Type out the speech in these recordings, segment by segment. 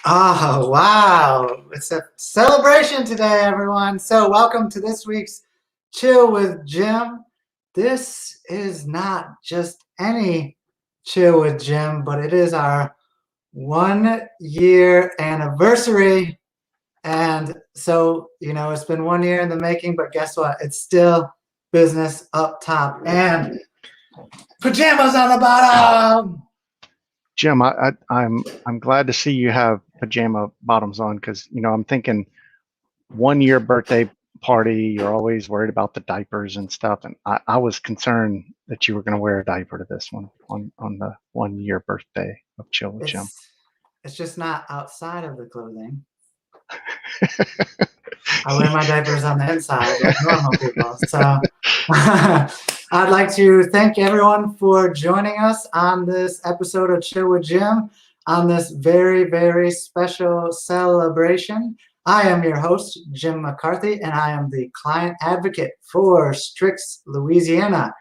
Oh, wow. It's a celebration today, everyone. So, welcome to this week's Chill with Jim. This is not just any Chill with Jim, but it is our 1 year anniversary. And so, it's been 1 year in the making, but guess what? It's still business up top and pajamas on the bottom. Jim, I'm glad to see you have pajama bottoms on because I'm thinking 1 year birthday party. You're always worried about the diapers and stuff, and I was concerned that you were going to wear a diaper to this one on the 1 year birthday of Chill with Jim. It's just not outside of the clothing. I wear my diapers on the inside like normal people. So I'd like to thank everyone for joining us on this episode of Chill with Jim on this very, very special celebration. I am your host, Jim McCarthy, and I am the client advocate for Strix, Louisiana.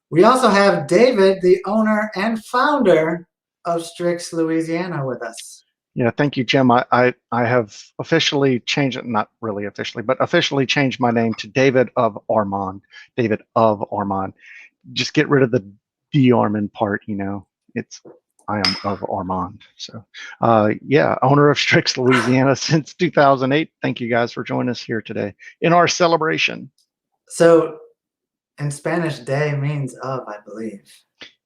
We also have David, the owner and founder of Strix, Louisiana, with us. Yeah, thank you, Jim. I have officially changed it, not really officially, but officially changed my name to David of Armand. David of Armand. Just get rid of the D Armand part, I am of Armand. So, yeah, owner of Strix, Louisiana since 2008. Thank you guys for joining us here today in our celebration. So, in Spanish, day means of, I believe.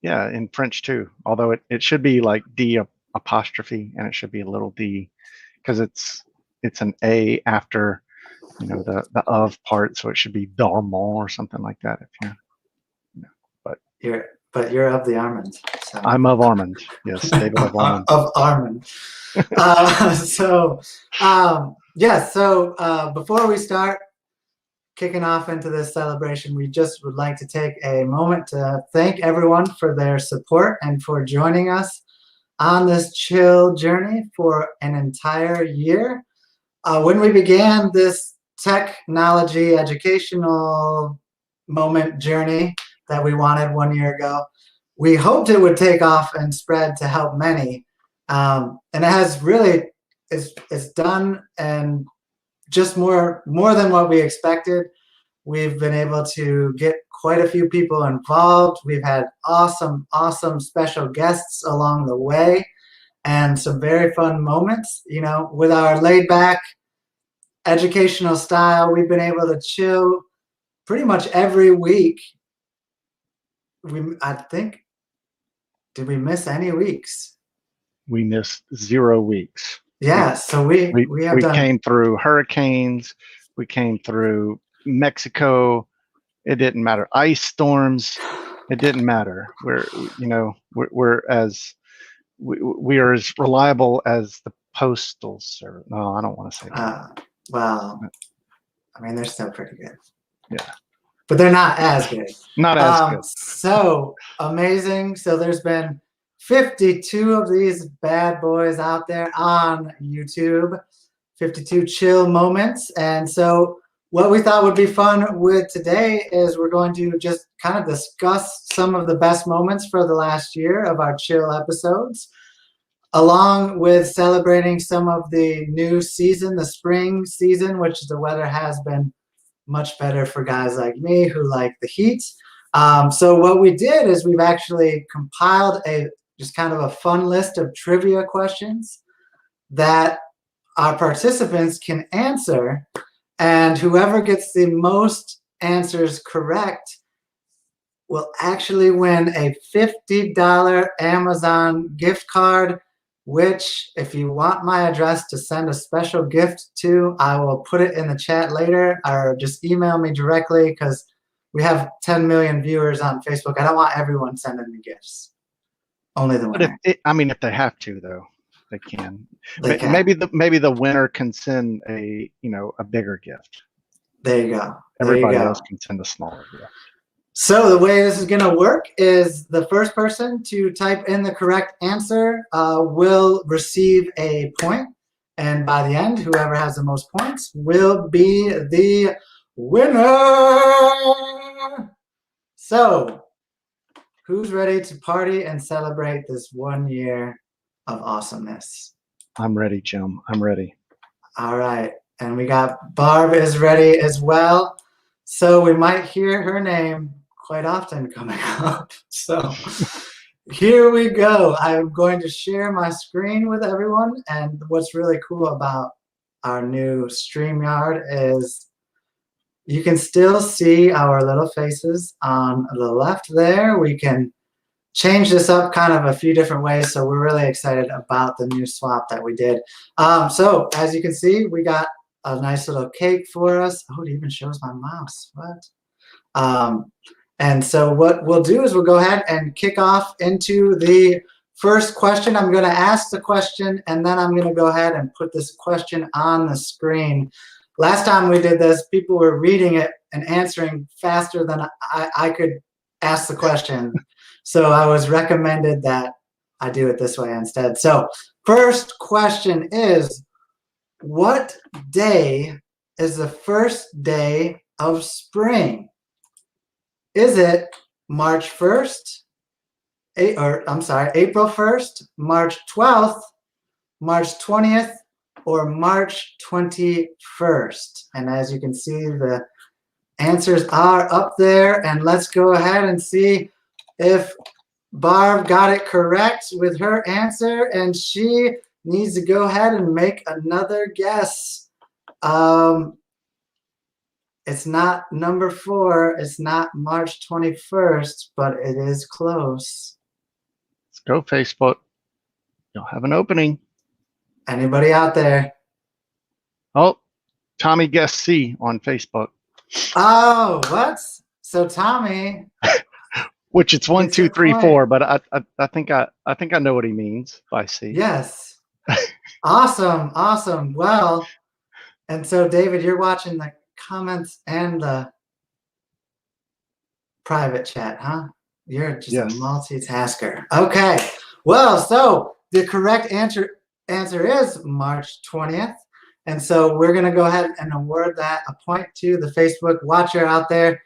Yeah, in French too, although it should be like D apostrophe, and it should be a little d because it's an a after the of part, so it should be Darmon or something like that. If you're of the Armand. So. I'm of Armand. Yes, David of Armand. Of Armand. So before we start kicking off into this celebration, we just would like to take a moment to thank everyone for their support and for joining us on this chill journey for an entire year. When we began this technology educational moment journey that we wanted 1 year ago, we hoped it would take off and spread to help many. And it has really, it's done, and just more than what we expected. We've been able to get quite a few people involved. We've had awesome special guests along the way and some very fun moments. With our laid back educational style, we've been able to chill pretty much every week. I think, did we miss any weeks? We missed 0 weeks. Yeah, so we came through hurricanes. We came through Mexico. It didn't matter. Ice storms. It didn't matter. We're as we are as reliable as the postal service. No, I don't want to say that. Well, I mean, they're still pretty good. Yeah. But they're not as good. Not as good. So amazing. So there's been 52 of these bad boys out there on YouTube, 52 chill moments. And so what we thought would be fun with today is we're going to just kind of discuss some of the best moments for the last year of our chill episodes, along with celebrating some of the new season, the spring season, which the weather has been much better for guys like me who like the heat. So what we did is we've actually compiled just kind of a fun list of trivia questions that our participants can answer, and whoever gets the most answers correct will actually win a $50 Amazon gift card, which, if you want my address to send a special gift to, I will put it in the chat later, or just email me directly, because we have 10 million viewers on Facebook. I don't want everyone sending me gifts. Only the winner. But if they have to, though, they can. Maybe the winner can send a bigger gift. There you go. Everybody else can send a smaller gift. So the way this is going to work is the first person to type in the correct answer will receive a point. And by the end, whoever has the most points will be the winner. So who's ready to party and celebrate this 1 year of awesomeness? I'm ready, Jim. I'm ready. All right. And we got Barb is ready as well. So we might hear her name quite often coming up. So here we go. I'm going to share my screen with everyone. And what's really cool about our new StreamYard is you can still see our little faces on the left there. We can change this up kind of a few different ways. So we're really excited about the new swap that we did. So as you can see, we got a nice little cake for us. Oh, it even shows my mouse. What? And so what we'll do is we'll go ahead and kick off into the first question. I'm going to ask the question, and then I'm going to go ahead and put this question on the screen. Last time we did this, people were reading it and answering faster than I could ask the question. So I was recommended that I do it this way instead. So first question is, what day is the first day of spring? Is it March 1st, April 1st, March 12th, March 20th, or March 21st? And as you can see, the answers are up there. And let's go ahead and see if Barb got it correct with her answer. And she needs to go ahead and make another guess. It's not number 4. It's not March 21st, but it is close. Let's go, Facebook. You'll have an opening. Anybody out there? Oh, Tommy guessed C on Facebook. Oh, what? So Tommy, which it's 1, It's 2, a 3, point. 4, but I think I know what he means by C. yes. Awesome, awesome. Well, and so David, you're watching the comments and the private chat, huh? You're just Yes. a multitasker. Okay. Well, so the correct answer is March 20th. And so we're going to go ahead and award that a point to the Facebook watcher out there,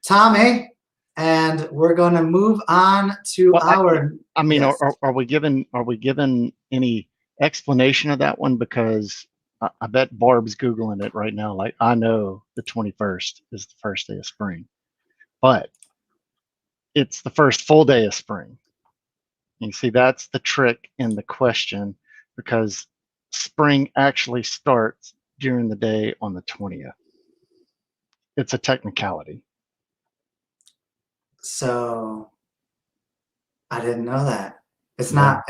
Tommy. And we're going to move on to I mean, yes. are we given any explanation of that one? Because I bet Barb's Googling it right now. Like, I know the 21st is the first day of spring, but it's the first full day of spring. You see, that's the trick in the question, because spring actually starts during the day on the 20th. It's a technicality. So I didn't know that. It's not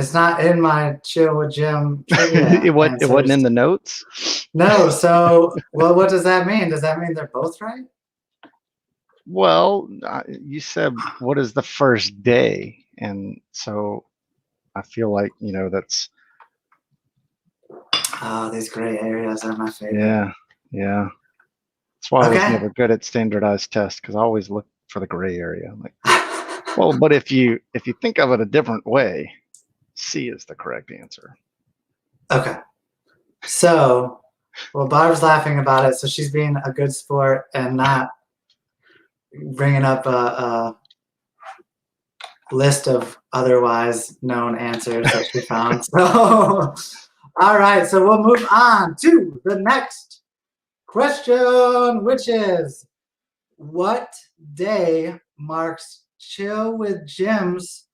in my Chill with Jim trivia it wasn't in the notes. No. So, well, what does that mean? Does that mean they're both right? Well, you said what is the first day, and so I feel like that's. Oh, these gray areas are my favorite. Yeah. That's why I was never good at standardized tests, because I always look for the gray area. I'm like, well, but if you think of it a different way, C is the correct answer. Okay. So, well, Barb's laughing about it, so she's being a good sport and not bringing up a list of otherwise known answers that she found. So, all right, so we'll move on to the next question, which is, what day marks Chill with Jim's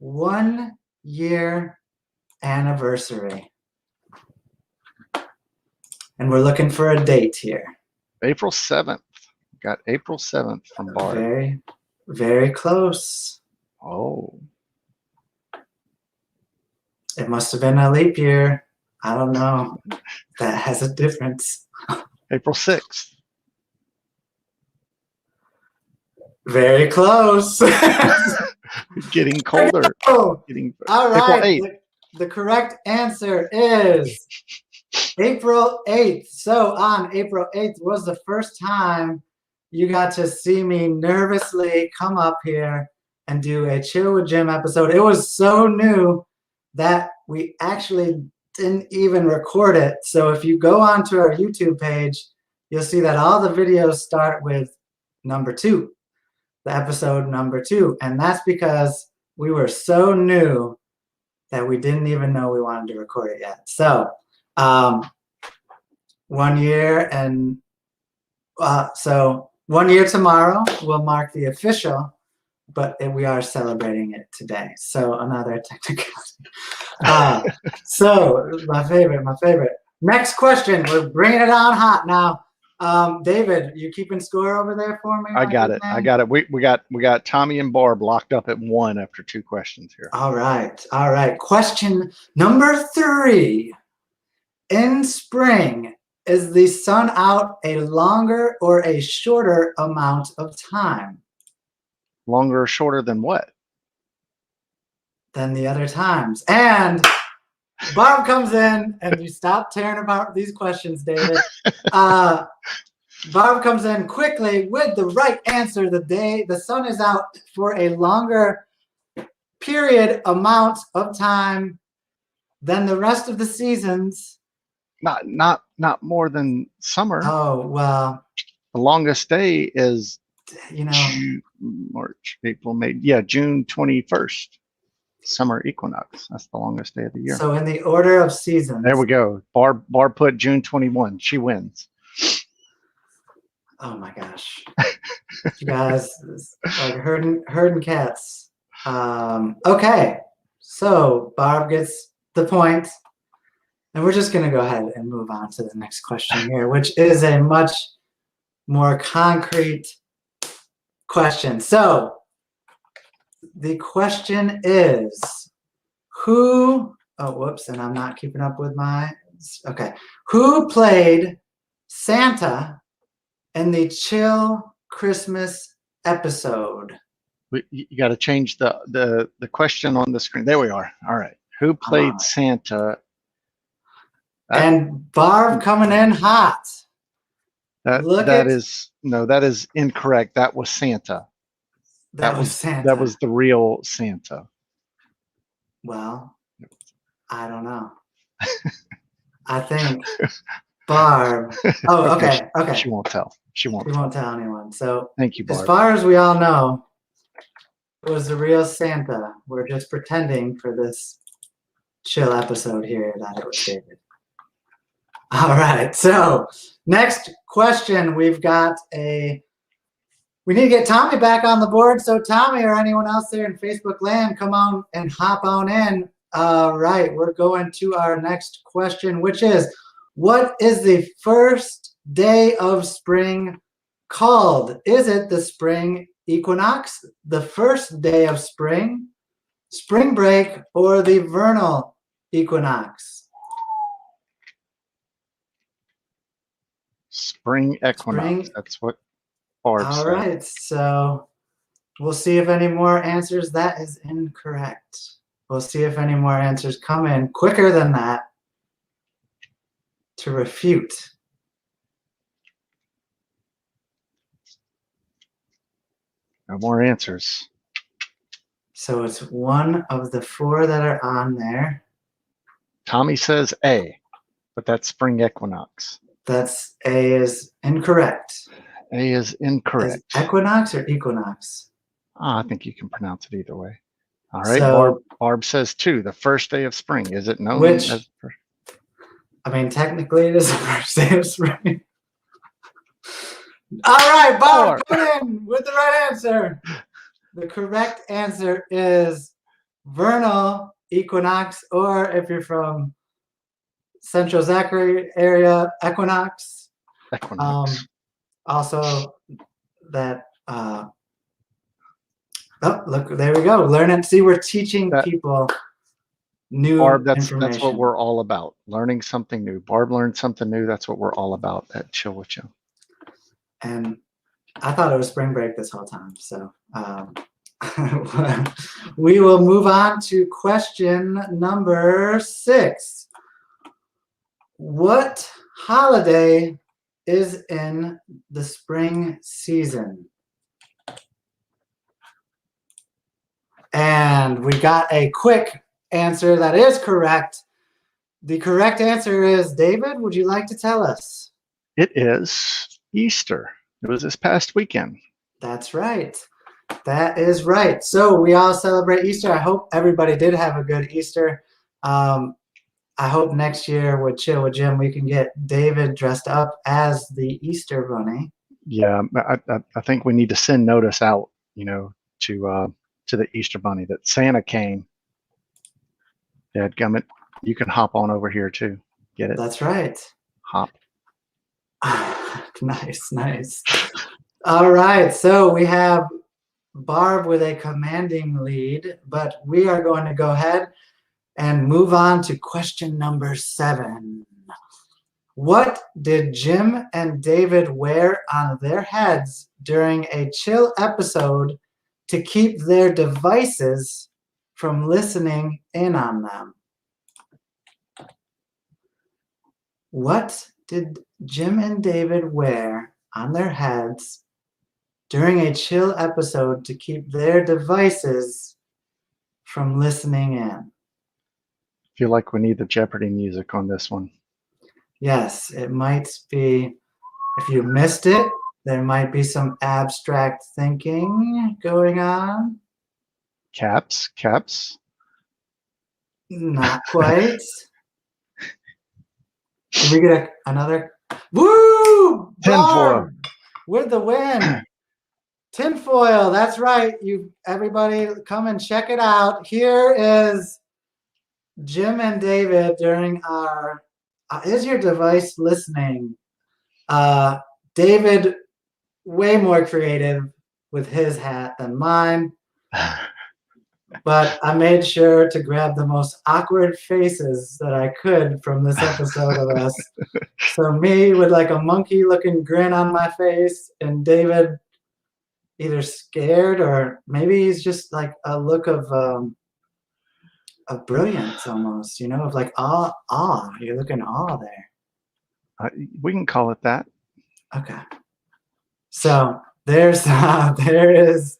1-year anniversary? And we're looking for a date here. April 7th. Got April 7th from Barb. Very, very close. Oh. It must have been a leap year. I don't know. That has a difference. April 6th. Very close. Getting colder. All right. April 8th. The correct answer is April 8th. So on April 8th was the first time you got to see me nervously come up here and do a Chill with Jim episode. It was so new that we actually didn't even record it. So if you go onto our YouTube page, you'll see that all the videos start with number 2, the episode number 2. And that's because we were so new that we didn't even know we wanted to record it yet. So 1 year and so 1 year tomorrow will mark the official, but we are celebrating it today. So another technicality. So my favorite. Next question. We're bringing it on hot now. David, you keeping score over there for me? I got it. I got it. We got Tommy and Barb locked up at 1 after 2 questions here. All right. All right. Question number 3. In spring, is the sun out a longer or a shorter amount of time? Longer or shorter than what? Than the other times. And Barb comes in, and you stop tearing apart these questions, David. Barb comes in quickly with the right answer. The sun is out for a longer period amount of time than the rest of the seasons. Not more than summer. Oh, well. The longest day is, June, March, April, May. Yeah, June 21st. Summer equinox. That's the longest day of the year. So in the order of seasons. There we go. Barb put June 21. She wins. Oh my gosh. You guys, like herding cats. Okay. So Barb gets the point. And we're just going to go ahead and move on to the next question here, which is a much more concrete question. So the question is, who and I'm not keeping up with who played Santa in the Chill Christmas episode? You got to change the question on the screen. There we are. All right. Who played Santa? And Barb coming in hot. That is incorrect. That was Santa. That was Santa. That was the real Santa. Well, I don't know. I think Barb. Oh, okay. Okay. She won't tell. She won't tell anyone. So thank you, Barb. As far as we all know, it was the real Santa. We're just pretending for this chill episode here that it was David. All right. So next question, we need to get Tommy back on the board. So Tommy or anyone else there in Facebook land, come on and hop on in. All right. We're going to our next question, which is, what is the first day of spring called? Is it the spring equinox, the first day of spring, spring break, or the vernal equinox? Spring equinox. That's what Barb said. All right. So we'll see if any more answers. That is incorrect. We'll see if any more answers come in quicker than that to refute. No more answers. So it's one of the 4 that are on there. Tommy says A, but that's spring equinox. That's A is incorrect. A is incorrect. Is equinox or equinox? I think you can pronounce it either way. All right. So, Barb says 2, the first day of spring. Is it known as? I mean, technically it is the first day of spring. All right, Barb, come in with the right answer. The correct answer is vernal equinox, or if you're from Central Zachary area, equinox. Equinox. Also, that. Oh, look, there we go. Learn and see. We're teaching people new Barb, information. That's what we're all about. Learning something new. Barb learned something new. That's what we're all about at Chill with You. And I thought it was spring break this whole time. So we will move on to question number 6. What holiday is in the spring season? And we got a quick answer that is correct. The correct answer is, David, would you like to tell us? It is Easter. It was this past weekend. That's right. That is right. So we all celebrate Easter. I hope everybody did have a good Easter. I hope next year with Chill with Jim we can get David dressed up as the Easter Bunny. Yeah, I think we need to send notice out, to the Easter Bunny that Santa came. Dadgummit, you can hop on over here too. Get it? That's right. Hop. Nice, nice. All right, so we have Barb with a commanding lead, but we are going to go ahead and move on to question number 7. What did Jim and David wear on their heads during a chill episode to keep their devices from listening in on them? What did Jim and David wear on their heads during a chill episode to keep their devices from listening in? Feel like we need the Jeopardy music on this one. Yes, it might be, if you missed it, there might be some abstract thinking going on. Caps. Not quite. Did we get another? Woo! Tinfoil. With the win. Tinfoil, that's right. Everybody come and check it out. Here is Jim and David during our is your device listening? David, way more creative with his hat than mine. But I made sure to grab the most awkward faces that I could from this episode of us. So me with like a monkey-looking grin on my face, and David either scared or maybe he's just like a look of brilliance almost, of like awe. You're looking awe there. We can call it that. Okay. So there is.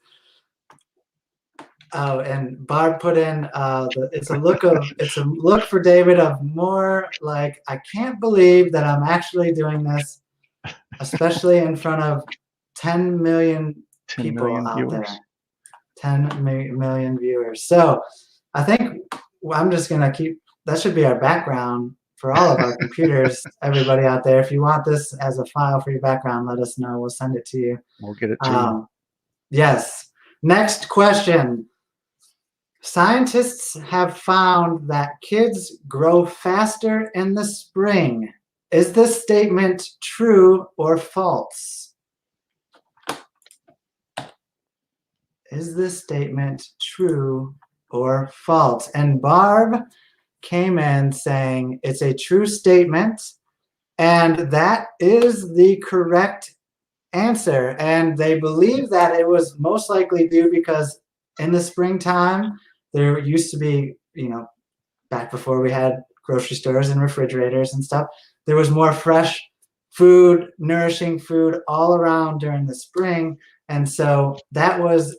Oh, and Barb put in it's a look for David of more like, I can't believe that I'm actually doing this, especially in front of 10 million people out there. 10 million viewers. So I think I'm just gonna that should be our background for all of our computers. Everybody out there, if you want this as a file for your background, let us know. We'll send it to you. We'll get it to you. Yes. Next question. Scientists have found that kids grow faster in the spring. Is this statement true or false? Is this statement true or false? And Barb came in saying it's a true statement, and that is the correct answer. And they believe that it was most likely due because in the springtime, there used to be, back before we had grocery stores and refrigerators and stuff, there was more fresh food, nourishing food all around during the spring. And so that was,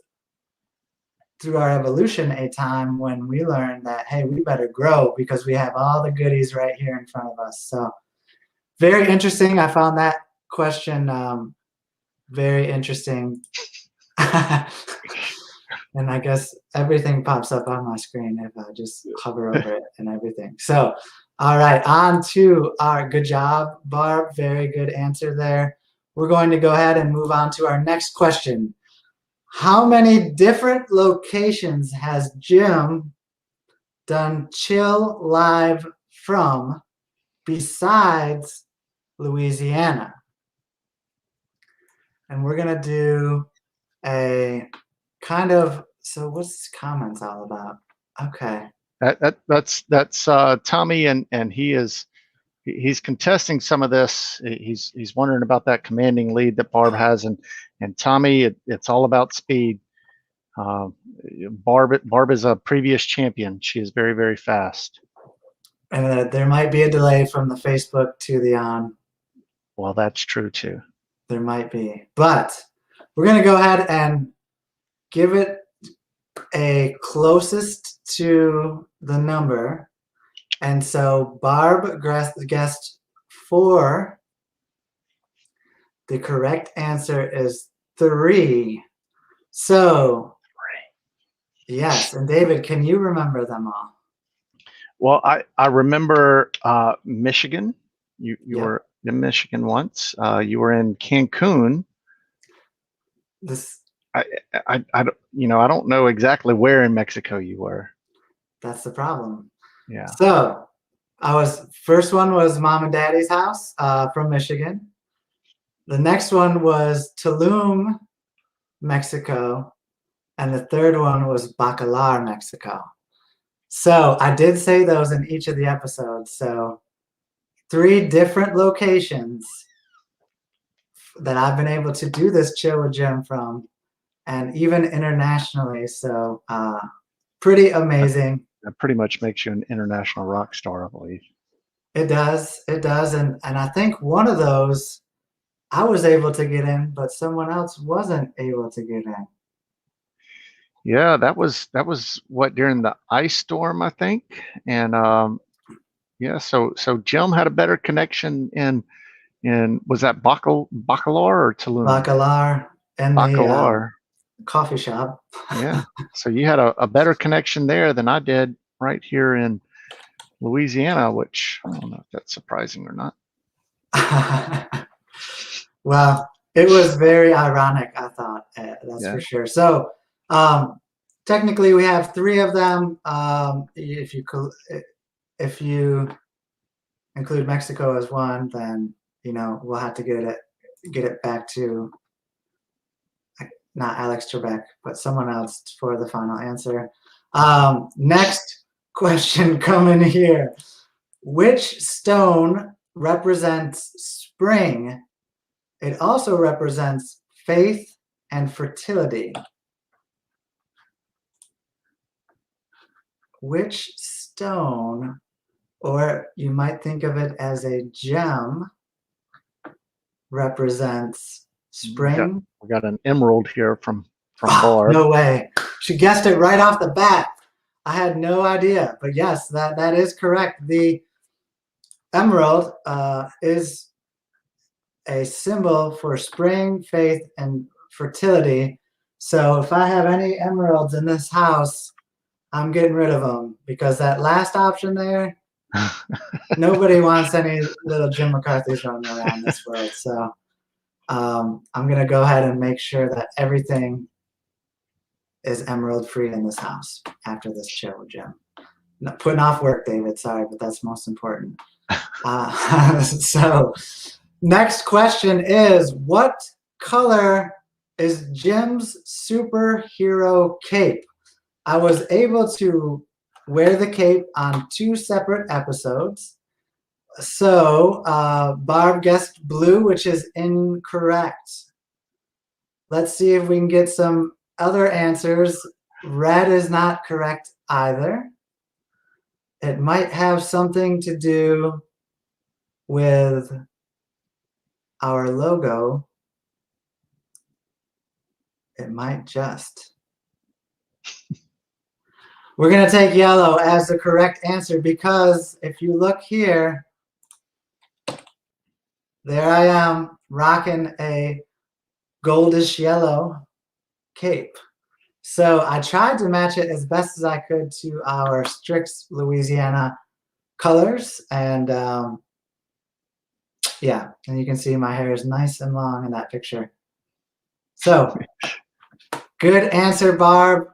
through our evolution, a time when we learned that, hey, we better grow because we have all the goodies right here in front of us. So very interesting. I found that question very interesting. And I guess everything pops up on my screen if I just hover over it and everything. So, all right, on to our, good job, Barb. Very good answer there. We're going to go ahead and move on to our next question. How many different locations has Jim done Chill Live from besides Louisiana? And we're going to do a kind of, so what's this comments all about? Okay. That's Tommy, and he's contesting some of this. He's wondering about that commanding lead that Barb has, and Tommy, it's all about speed. Barb is a previous champion. She is very, very fast. And there might be a delay from the Facebook to the on. Well, that's true too. There might be, but we're going to go ahead and give it a closest to the number. And so Barb guessed 4. The correct answer is 3. So, yes, and David, can you remember them all? Well, I remember Michigan. You Yep. were in Michigan once. You were in Cancun. This I I don't know exactly where in Mexico you were. that's the problem. Yeah. So, first one was Mom and Daddy's house from Michigan. The next one was Tulum, Mexico, and the third one was Bacalar, Mexico. So I did say those in each of the episodes. So 3 different locations that I've been able to do this chill with Jim from, and even internationally. So pretty amazing. That pretty much makes you an international rock star, I believe. It does, and I think one of those I was able to get in, but someone else wasn't able to get in. Yeah, that was what, during the ice storm, I think. And yeah, so Jim had a better connection in was that Bacalar or Tulum? Bacalar and the Bacalar. coffee shop. Yeah. So you had a better connection there than I did right here in Louisiana, which I don't know if that's surprising or not. Well, it was very ironic, I thought, that's Yeah. for sure. So, technically, we have 3 of them. If you include Mexico as one, then we'll have to get it back to not Alex Trebek, but someone else for the final answer. Next question coming here: which stone represents spring? It also represents faith and fertility. Which stone, or you might think of it as a gem, represents spring? We got an emerald here from Barb. No way. She guessed it right off the bat. I had no idea. But yes, that is correct. The emerald is a symbol for spring, faith, and fertility. So if I have any emeralds in this house, I'm getting rid of them, because that last option there, nobody wants any little Jim McCarthy's running around this world. So I'm going to go ahead and make sure that everything is emerald free in this house after this chill with Jim. No, putting off work, David. Sorry, but that's most important. So next question is, what color is Jim's superhero cape? I was able to wear the cape on 2 separate episodes. So Barb guessed blue, which is incorrect. Let's see if we can get some other answers. Red is not correct either. It might have something to do with our logo. It might just. We're going to take yellow as the correct answer, because if you look here, there I am rocking a goldish yellow cape. So I tried to match it as best as I could to our Strix Louisiana colors. And yeah, and you can see my hair is nice and long in that picture. So good answer, Barb.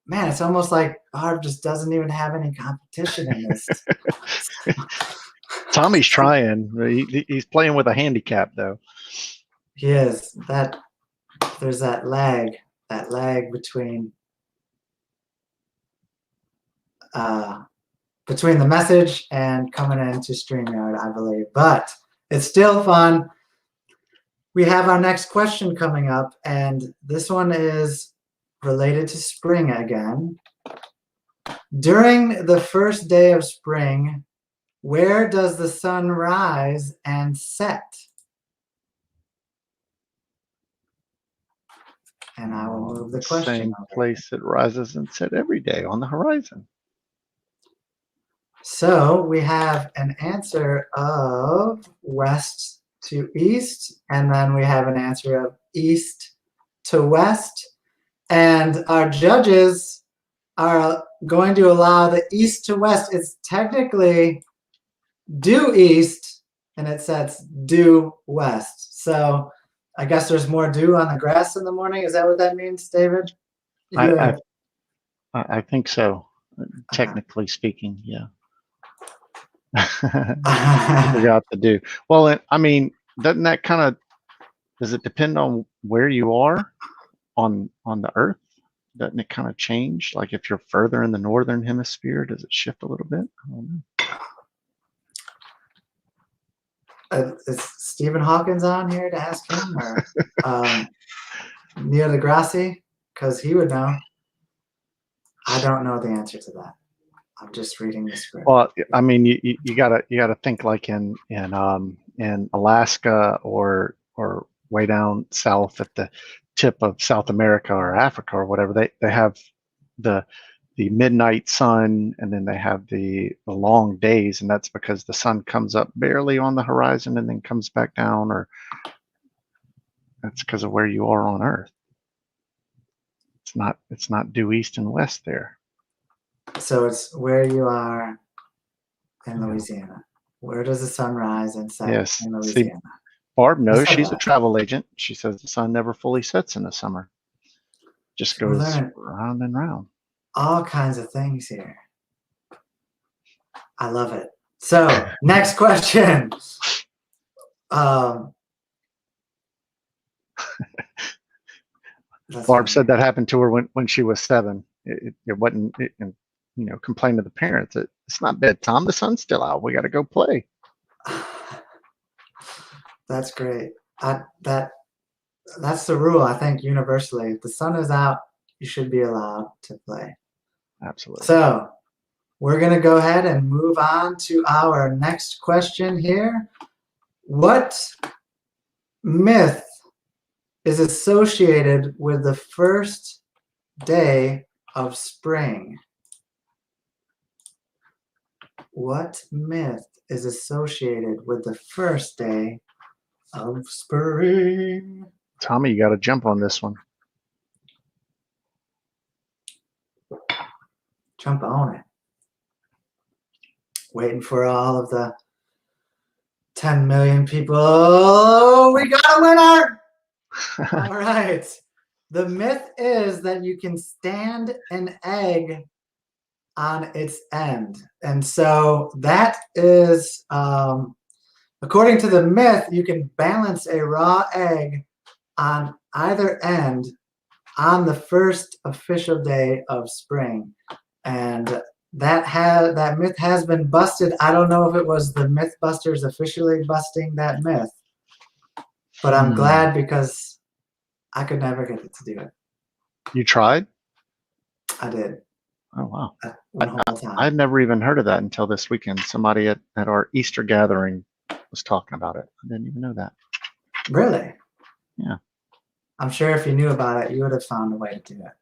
Man, it's almost like Barb just doesn't even have any competition in this. Tommy's trying. He's playing with a handicap, though. He is. There's that lag between the message and coming into StreamYard, I believe. But it's still fun. We have our next question coming up, and this one is related to spring again. During the first day of spring, where does the sun rise and set? And I will move the question. Same place it rises and sets every day, on the horizon. So we have an answer of west to east, and then we have an answer of east to west. And our judges are going to allow the east to west. It's technically due east, and it says due west. So I guess there's more dew on the grass in the morning. Is that what that means, David? I, You I, are, I think so. Technically speaking, yeah. Forgot to do. Well, I mean, doesn't that kind of, does it depend on where you are on the Earth? Doesn't it kind of change? Like if you're further in the northern hemisphere, does it shift a little bit? I don't know. is Stephen Hawkins on here to ask him, or Neil deGrasse? Because he would know. I don't know the answer to that. I'm just reading the script. Well, I mean, you gotta think like in Alaska or way down south at the tip of South America or Africa or whatever. They have the midnight sun, and then they have the long days, and that's because the sun comes up barely on the horizon and then comes back down, or that's because of where you are on Earth. It's not due east and west there. So it's where you are in Louisiana. Where does the sun rise and set Yes. in Louisiana? See, Barb knows. She's a travel agent. She says the sun never fully sets in the summer. Just We're goes learning round and round. all kinds of things here. I love it. So next question. Barb said that happened to her when she was 7. It wasn't, and complained to the parents that it's not bedtime. The sun's still out. We got to go play. That's great. That's the rule, I think, universally. If the sun is out, you should be allowed to play. Absolutely. So we're going to go ahead and move on to our next question here. What myth is associated with the first day of spring? What myth is associated with the first day of spring? Tommy, you got to jump on this one. Jump on it. Waiting for all of the 10 million people. Oh, we got a winner! All right. The myth is that you can stand an egg on its end. And so that is, according to the myth, you can balance a raw egg on either end on the first official day of spring. And that myth has been busted. I don't know if it was the Mythbusters officially busting that myth, but I'm glad because I could never get it to do it. You tried? I did. Oh, wow. I'd never even heard of that until this weekend. Somebody at our Easter gathering was talking about it. I didn't even know that. Really? Yeah. I'm sure if you knew about it, you would have found a way to do it.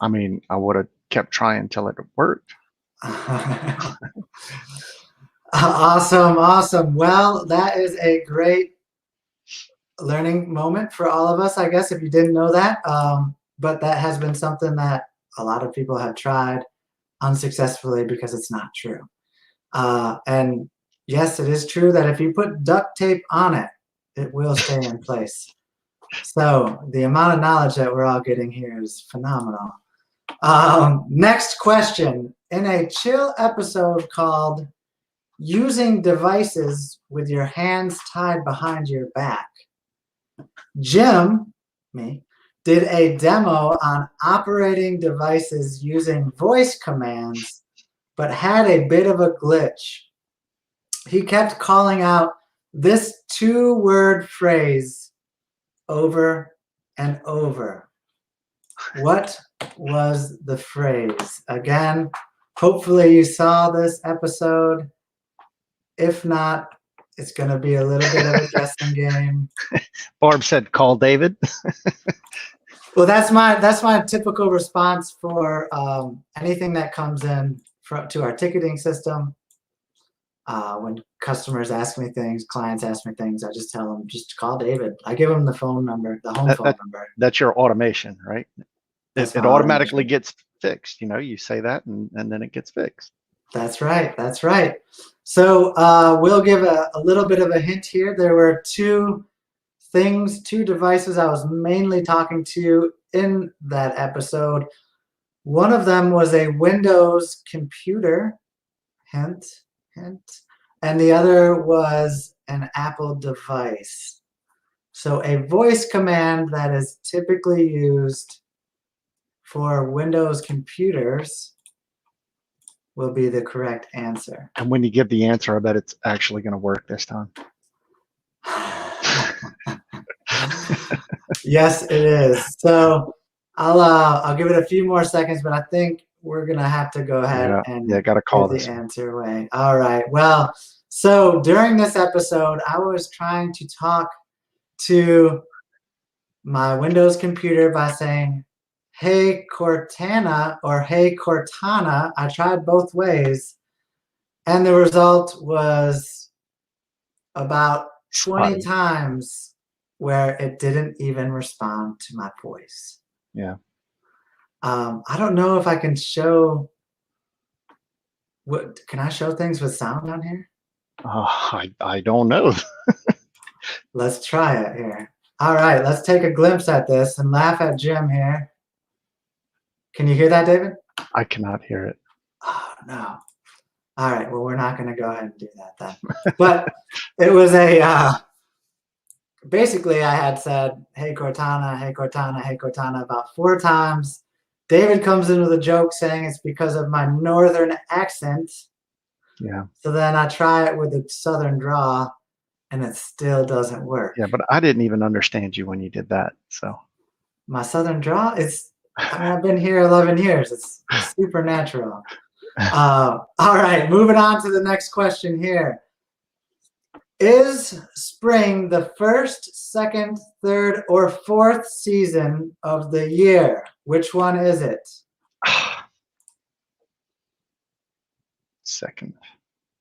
I mean, I would have kept trying until it worked. Awesome. Well, that is a great learning moment for all of us, I guess, if you didn't know that. But that has been something that a lot of people have tried unsuccessfully because it's not true. And yes, it is true that if you put duct tape on it, it will stay in place. So the amount of knowledge that we're all getting here is phenomenal. Next question. In a chill episode called Using Devices with Your Hands Tied Behind Your Back, Jim, me, did a demo on operating devices using voice commands, but had a bit of a glitch. He kept calling out this 2-word phrase over and over. What was the phrase? Again, hopefully you saw this episode. If not, it's going to be a little bit of a guessing game. Barb said, "Call David." Well, that's my typical response for anything that comes in to our ticketing system. When customers ask me things, clients ask me things, I just tell them, just call David. I give them the phone number, the home phone number. That's your automation, right? That's it my automatically automation. gets fixed. You say that and then it gets fixed. That's right. That's right. So we'll give a little bit of a hint here. There were two devices I was mainly talking to in that episode. One of them was a Windows computer, hint, hint, and the other was an Apple device. So a voice command that is typically used for Windows computers will be the correct answer. And when you give the answer, I bet it's actually going to work this time. Yes, it is. So I'll give it a few more seconds, but I think we're gonna have to go ahead and got to call give this the one. answer away. All right. Well, so during this episode, I was trying to talk to my Windows computer by saying, "Hey Cortana" or "Hey Cortana." I tried both ways, and the result was about 20 Spotty. times where it didn't even respond to my voice. Yeah. I don't know if I can show. What can I show things with sound on here? I don't know. Let's try it here. All right, let's take a glimpse at this and laugh at Jim here. Can you hear that, David? I cannot hear it. Oh no. All right, well, we're not going to go ahead and do that then. But it was basically I had said, "Hey Cortana, hey Cortana, hey Cortana" about 4 times. David comes in with a joke saying it's because of my northern accent. Yeah. So then I try it with a southern draw, and it still doesn't work. Yeah, but I didn't even understand you when you did that. So My southern draw is, I mean, I've been here 11 years. It's supernatural. All right, moving on to the next question here. Is spring the first, second, third, or fourth season of the year? Which one is it? second.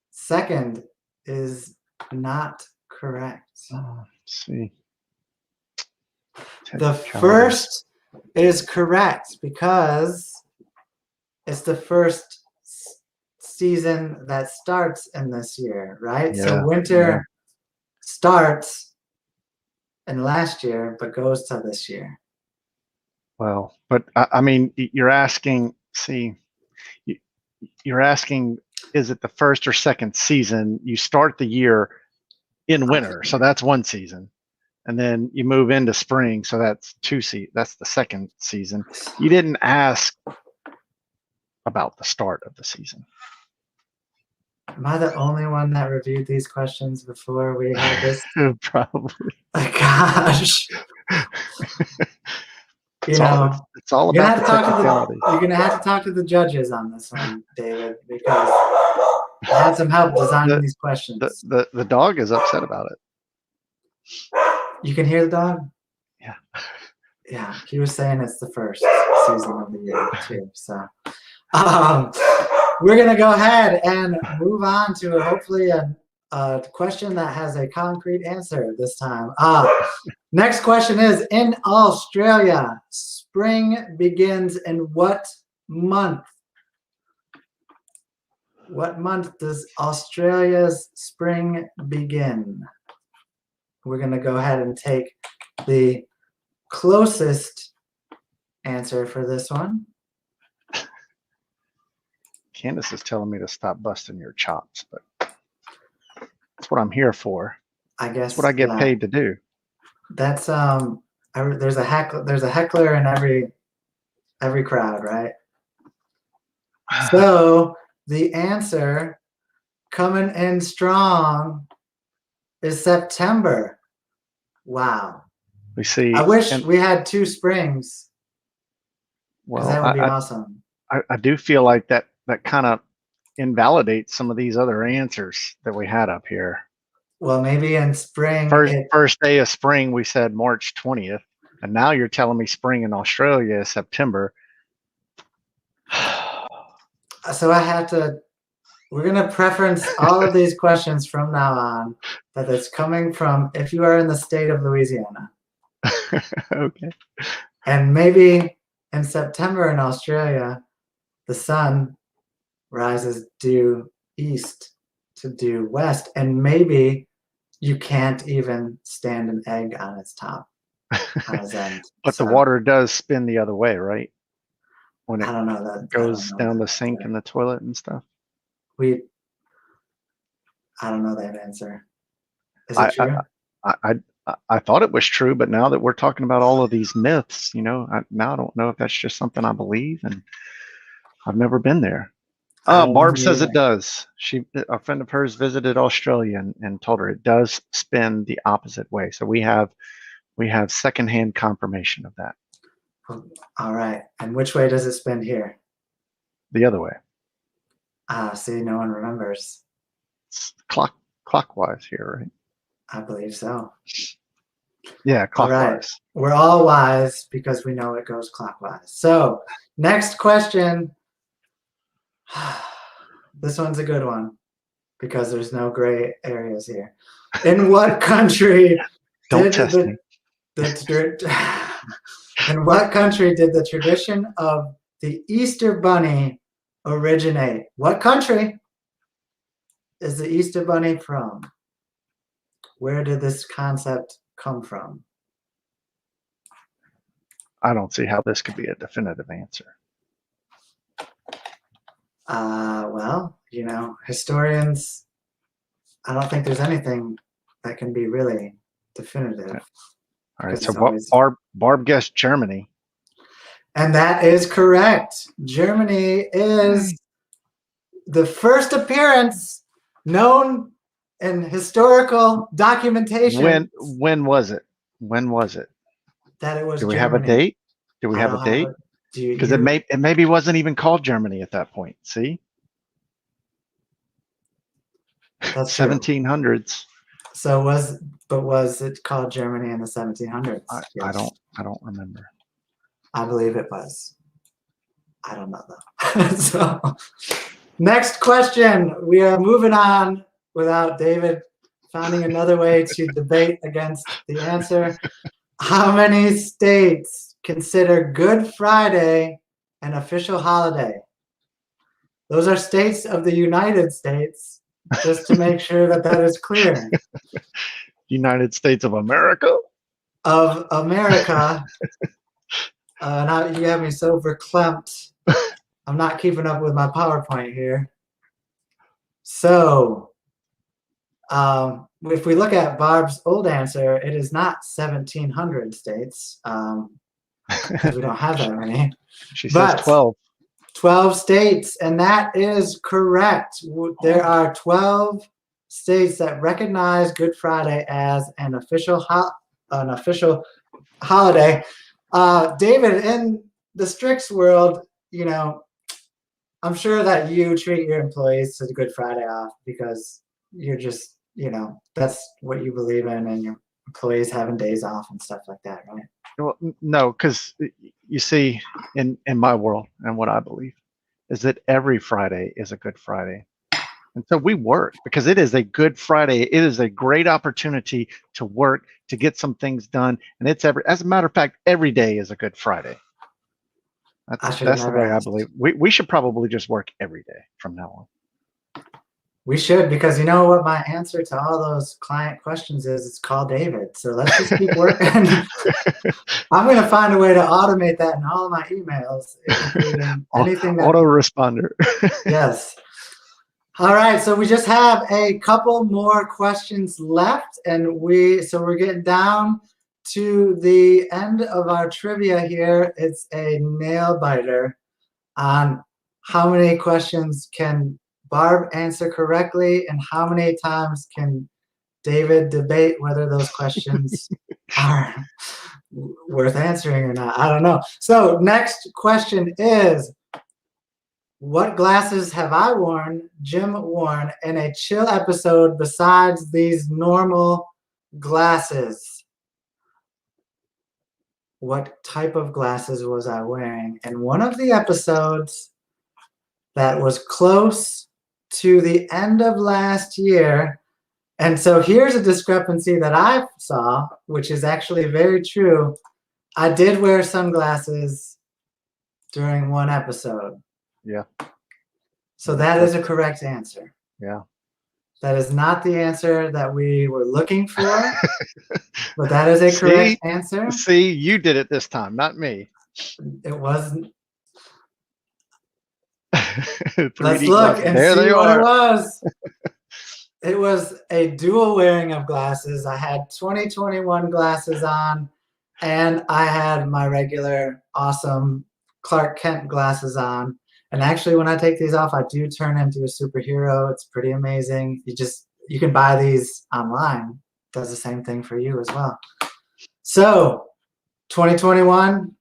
Second is not correct. Let's see. The first is correct because it's the first season that starts in this year, right? Yeah, So winter starts in last year but goes to this year. Well, but I mean, you're asking. You're asking, is it the first or second season? You start the year in winter, so that's one season, and then you move into spring, so that's that's the second season. You didn't ask about the start of the season. Am I the only one that reviewed these questions before we had this? Probably. Oh, gosh. It's all you're about the technicality. you're gonna have to talk to the judges on this one, David, because I had some help designing these questions. The dog is upset about it. You can hear the dog? Yeah. Yeah, he was saying it's the first season of the year too. So we're gonna go ahead and move on to hopefully a question that has a concrete answer this time. Next question is, in Australia, spring begins in what month? What month does Australia's spring begin? We're going to go ahead and take the closest answer for this one. Candace is telling me to stop busting your chops, but that's what I'm here for. I guess that's what I get paid to do. That's there's a heckler in every crowd, right? So the answer coming in strong is September. Wow. We see. I wish we had 2 springs. Well, that would be awesome. I do feel like that kind of invalidates some of these other answers that we had up here. Well, maybe in spring. First day of spring, we said March 20th, and now you're telling me spring in Australia is September. So I have to. We're gonna preference all of these questions from now on that it's coming from if you are in the state of Louisiana. Okay. And maybe in September in Australia, the sun rises due east to due west, and maybe you can't even stand an egg on its top, on its end. But the So, water does spin the other way, right? When I it don't know that. goes down the sink in the toilet and stuff. We, I don't know that answer. Is I, it true? I thought it was true, but now that we're talking about all of these myths, now I don't know if that's just something I believe, and I've never been there. I don't know Barb says it either. does. A friend of hers visited Australia and told her it does spin the opposite way. So we have secondhand confirmation of that. All right. And which way does it spin here? The other way. See, no one remembers. It's clockwise here, right? I believe so. Yeah, All right. clockwise. We're all wise because we know it goes clockwise. So, next question. This one's a good one because there's no gray areas here. In what country Don't did test me. In what country did the tradition of the Easter Bunny originate? What country is the Easter Bunny from? Where did this concept come from? I don't see how this could be a definitive answer. Well, historians, I don't think there's anything that can be really definitive. All right, so always... Barb guessed Germany. And that is correct. Germany is the first appearance known in historical documentation. When was it? When was it? That it was Do we Germany. have a date? Do we have a date? Because it maybe wasn't even called Germany at that point. See? That's 1700s. So was it called Germany in the 1700s? I don't remember. I believe it was. I don't know though. So, next question. We are moving on without David finding another way to debate against the answer. How many states consider Good Friday an official holiday? Those are states of the United States, just to make sure that is clear. United States of America? Of America. Now you have me so verklempt. I'm not keeping up with my PowerPoint here. So, if we look at Barb's old answer, it is not 1,700 states, because we don't have that many. She says 12. 12 states, and that is correct. There are 12 states that recognize Good Friday as an official holiday. David, in the Strix world, I'm sure that you treat your employees to the Good Friday off because you're just, that's what you believe in, and your employees having days off and stuff like that, right? Well, no, because you see, in my world and what I believe is that every Friday is a Good Friday. And so we work because it is a Good Friday. It is a great opportunity to work, to get some things done. And as a matter of fact, every day is a Good Friday. That's the way I believe. We should probably just work every day from now on. We should, because you know what my answer to all those client questions is? It's call David. So let's just keep working. I'm going to find a way to automate that in all of my emails, including anything that... Autoresponder. Yes. All right, so we just have a couple more questions left, and so we're getting down to the end of our trivia here. It's a nail biter on how many questions can Barb answer correctly and how many times can David debate whether those questions are worth answering or not. I don't know. So next question is, what glasses have I worn, Jim worn, in a chill episode besides these normal glasses? What type of glasses was I wearing in one of the episodes that was close to the end of last year? And so here's a discrepancy that I saw, which is actually very true. I did wear sunglasses during one episode. Yeah. So that is a correct answer. Yeah. That is not the answer that we were looking for, but that is a correct answer. See, you did it this time, not me. It wasn't. 3D Let's look and there see they what are. it was. It was a dual wearing of glasses. I had 2021 glasses on, and I had my regular awesome Clark Kent glasses on. And actually, when I take these off, I do turn into a superhero. It's pretty amazing. You can buy these online. It does the same thing for you as well. So, 2021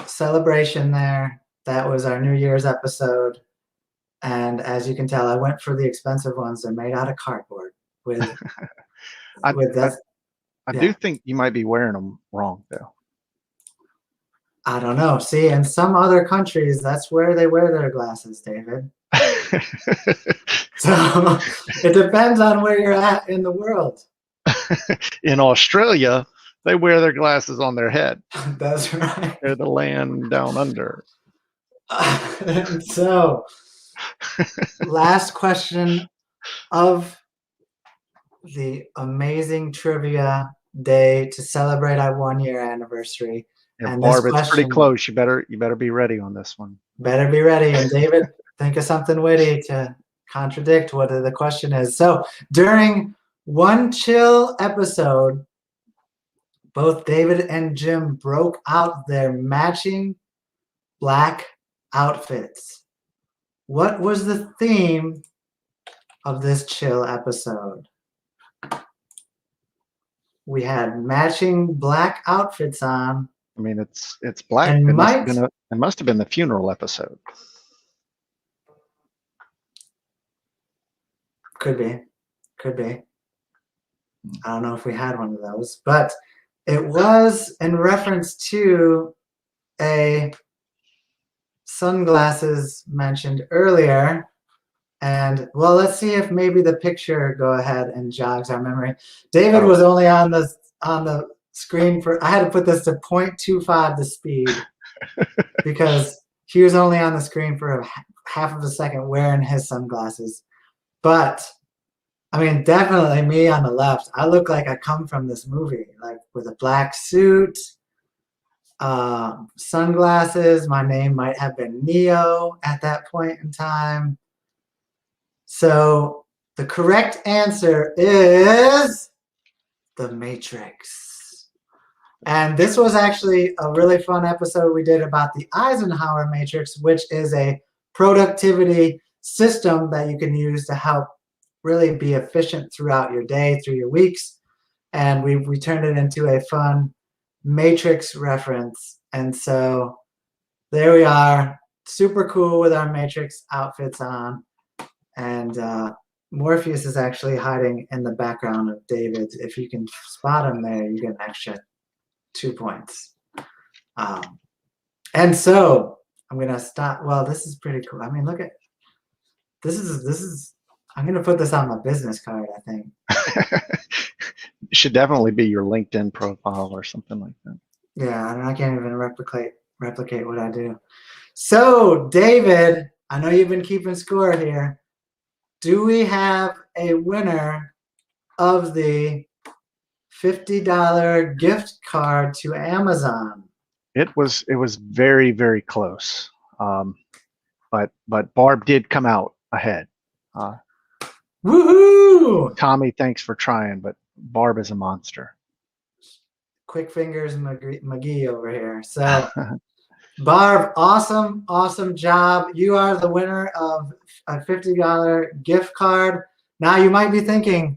celebration there. That was our New Year's episode. And as you can tell, I went for the expensive ones. They're made out of cardboard. I Yeah. do think you might be wearing them wrong, though. I don't know. See, in some other countries, that's where they wear their glasses, David. So it depends on where you're at in the world. In Australia, they wear their glasses on their head. That's right. They're the land down under. So, last question of the amazing trivia day to celebrate our 1-year anniversary. Yeah, And Barb, this it's pretty question- close. You better be ready on this one. Better be ready. And David, think of something witty to contradict what the question is. So during one chill episode, both David and Jim broke out their matching black outfits. What was the theme of this chill episode? We had matching black outfits on. I mean, it's black. And It must have been the funeral episode. Could be. I don't know if we had one of those, but it was in reference to a sunglasses mentioned earlier. And well, let's see if maybe the picture go ahead and jogs our memory. David was only on the screen for, I had to put this to 0.25 the speed because he was only on the screen for half of a second wearing his sunglasses. But I mean, definitely me on the left. I look like I come from this movie, like with a black suit, sunglasses. My name might have been Neo at that point in time. So the correct answer is The Matrix. And this was actually a really fun episode we did about the Eisenhower Matrix, which is a productivity system that you can use to help really be efficient throughout your day, through your weeks. And we turned it into a fun Matrix reference. And so there we are, super cool with our Matrix outfits on. And Morpheus is actually hiding in the background of David. If you can spot him there, you get an extra 2 points. And so I'm gonna stop. Well, this is pretty cool. I mean, look at this is. I'm gonna put this on my business card, I think. It should definitely be your LinkedIn profile or something like that. Yeah, and I can't even replicate what I do. So, David, I know you've been keeping score here. Do we have a winner of the $50 gift card to Amazon? It was very, very close, but Barb did come out ahead. Woohoo! Tommy, thanks for trying, but Barb is a monster. Quick fingers McGee over here. So, Barb, awesome job. You are the winner of a $50 gift card. Now you might be thinking,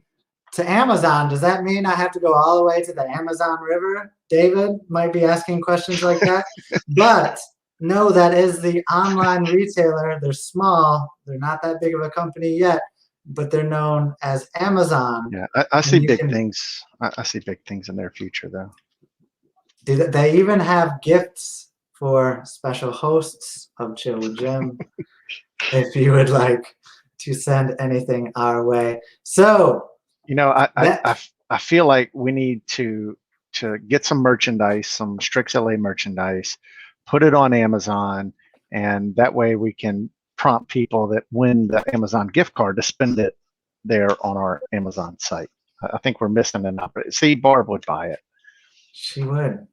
to Amazon, does that mean I have to go all the way to the Amazon River? David might be asking questions like that. But no, that is the online retailer. They're small. They're not that big of a company yet, but they're known as Amazon. Yeah, I see big things. I see big things in their future, though. They even have gifts for special hosts of Chill with Jim if you would like to send anything our way. So, I feel like we need to get some merchandise, some Strix LA merchandise put it on Amazon, and that way we can prompt people that win the Amazon gift card to spend it there on our Amazon site. I think we're missing an opportunity. See, Barb would buy it. She would.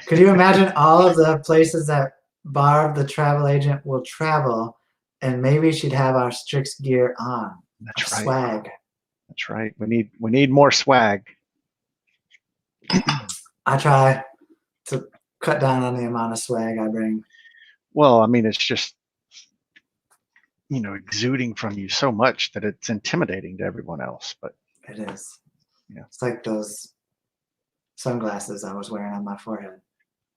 Could you imagine all of the places that Barb, the travel agent, will travel, and maybe she'd have our Strix gear on? That's our right. Swag. That's right. We need more swag. I try to cut down on the amount of swag I bring. Well, I mean, it's just, exuding from you so much that it's intimidating to everyone else. But it is. Yeah. It's like those sunglasses I was wearing on my forehead.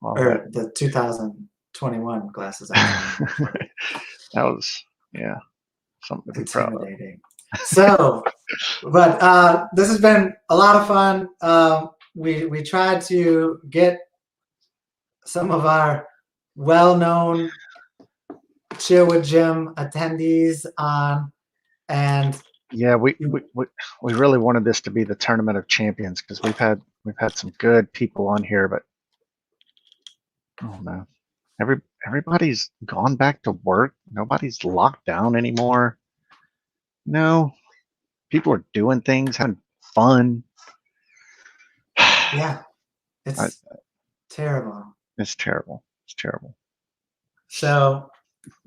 Well, or the 2021 glasses I was wearing. That was, something to be proud of. So, but this has been a lot of fun. We tried to get some of our well-known Chill with Jim attendees on, and yeah, we really wanted this to be the Tournament of Champions, because we've had some good people on here, but oh no, everybody's gone back to work. Nobody's locked down anymore. No, people are doing things, having fun. Yeah, it's terrible. It's terrible. It's terrible. So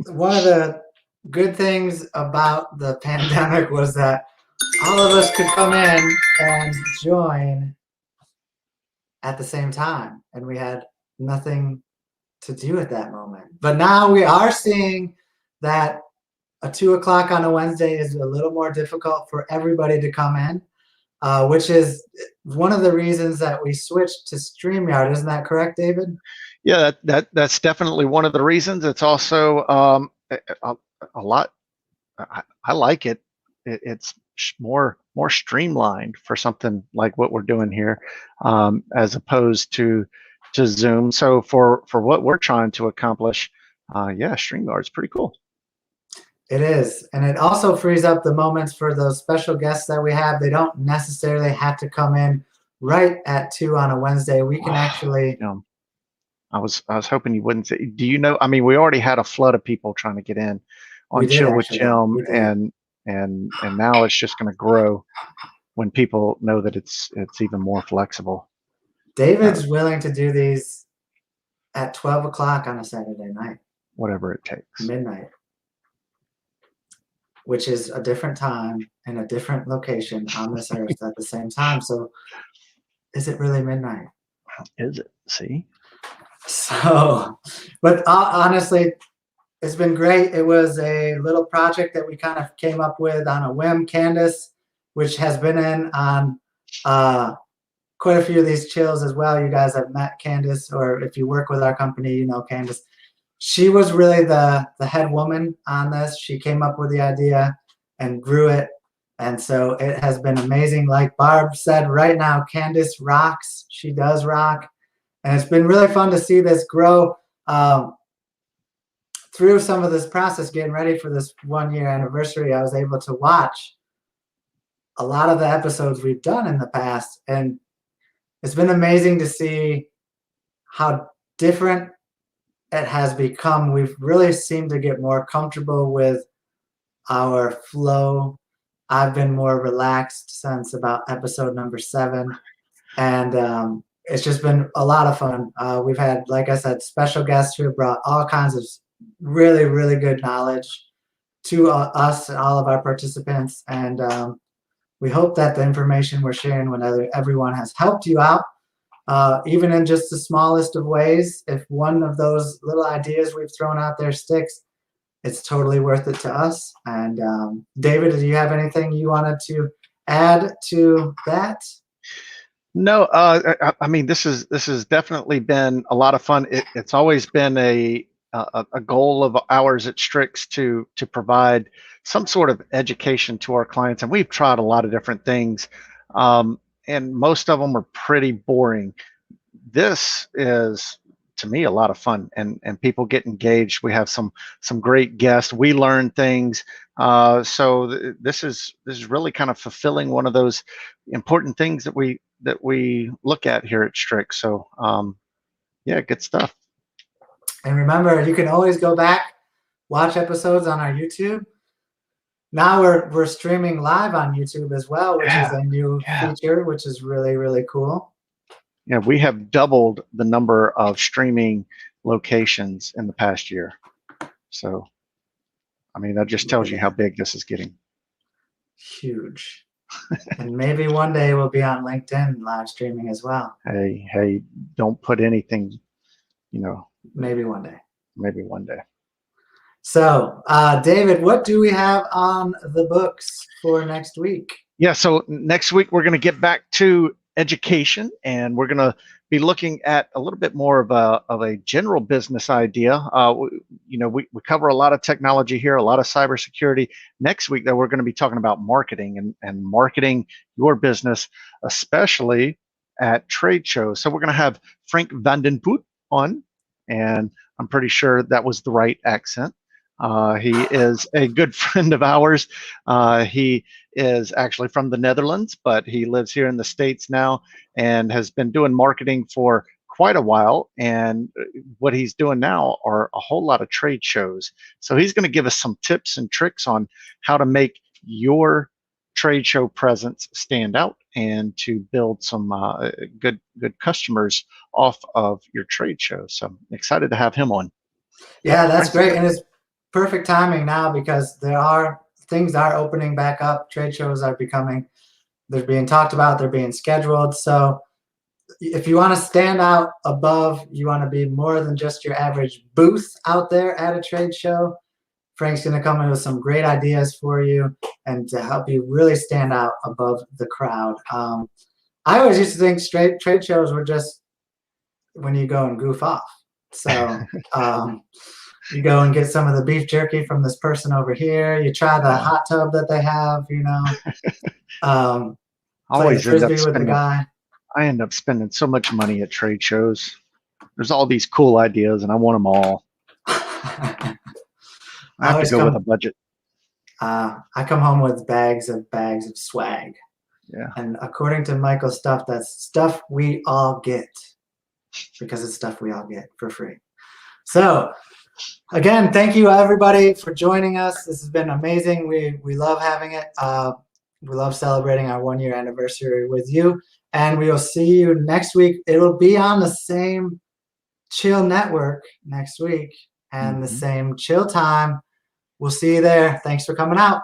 one of the good things about the pandemic was that all of us could come in and join at the same time, and we had nothing to do at that moment. But now we are seeing that a 2 o'clock on a Wednesday is a little more difficult for everybody to come in, which is one of the reasons that we switched to StreamYard. Isn't that correct, David? Yeah, that's definitely one of the reasons. It's also a lot. I like it. It's more streamlined for something like what we're doing here, as opposed to Zoom. So for what we're trying to accomplish, StreamYard's pretty cool. It is, and it also frees up the moments for those special guests that we have. They don't necessarily have to come in right at 2 on a Wednesday. We can actually. I was hoping you wouldn't say. Do you know? I mean, we already had a flood of people trying to get in on Chill with Jim, and now it's just going to grow when people know that it's even more flexible. David's willing to do these at 12 o'clock on a Saturday night. Whatever it takes. Midnight, which is a different time and a different location on this earth at the same time. So, is it really midnight? Is it? See. So, but honestly, it's been great. It was a little project that we kind of came up with on a whim. Candace, which has been in on quite a few of these chills as well. You guys have met Candace, or if you work with our company, you know Candace. She was really the head woman on this. She came up with the idea and grew it. And so it has been amazing. Like Barb said, right now, Candace rocks. She does rock. And it's been really fun to see this grow through some of this process, getting ready for this 1 year anniversary. I was able to watch a lot of the episodes we've done in the past. And it's been amazing to see how different it has become. We've really seemed to get more comfortable with our flow. I've been more relaxed since about episode number 7. And it's just been a lot of fun. We've had, like I said, special guests who have brought all kinds of really, really good knowledge to us and all of our participants. And we hope that the information we're sharing with everyone has helped you out, even in just the smallest of ways. If one of those little ideas we've thrown out there sticks, it's totally worth it to us. And David, do you have anything you wanted to add to that? No, I mean, this has definitely been a lot of fun. It's always been a goal of ours at Strix to provide some sort of education to our clients, and we've tried a lot of different things, and most of them are pretty boring. This is, to me, a lot of fun, and people get engaged. We have some great guests. We learn things. So this is really kind of fulfilling one of those important things that we look at here at Strix. So yeah, good stuff. And remember, you can always go back, watch episodes on our YouTube. Now we're streaming live on YouTube as well, which is a new feature, which is really, really cool. Yeah, we have doubled the number of streaming locations in the past year. So, I mean, that just tells you how big this is getting. Huge. And maybe one day we'll be on LinkedIn live streaming as well. Hey, don't put anything, Maybe one day. Maybe one day. So, David, what do we have on the books for next week? Yeah, so next week we're going to get back to education, and we're going to be looking at a little bit more of a general business idea. We cover a lot of technology here, a lot of cybersecurity. Next week, though, we're going to be talking about marketing and marketing your business, especially at trade shows. So we're going to have Frank van den Poot on, and I'm pretty sure that was the right accent. He is a good friend of ours. He is actually from the Netherlands, but he lives here in the States now and has been doing marketing for quite a while. And what he's doing now are a whole lot of trade shows. So he's going to give us some tips and tricks on how to make your trade show presence stand out and to build some good customers off of your trade show. So I'm excited to have him on. Yeah, that's great. And it's perfect timing now because things are opening back up. Trade shows are they're being talked about, they're being scheduled. So if you want to stand out above, you want to be more than just your average booth out there at a trade show, Frank's going to come in with some great ideas for you and to help you really stand out above the crowd. I always used to think trade shows were just when you go and goof off. So you go and get some of the beef jerky from this person over here. You try the hot tub that they have, play the frisbee with the guy. I end up spending so much money at trade shows. There's all these cool ideas, and I want them all. I have to go with a budget. I come home with bags of swag. Yeah. And according to Michael's stuff, that's stuff we all get because it's stuff we all get for free. So again, thank you everybody for joining us. This has been amazing. We love having it. We love celebrating our 1-year anniversary with you. And we will see you next week. It'll be on the same Chill Network next week and the same chill time. We'll see you there. Thanks for coming out.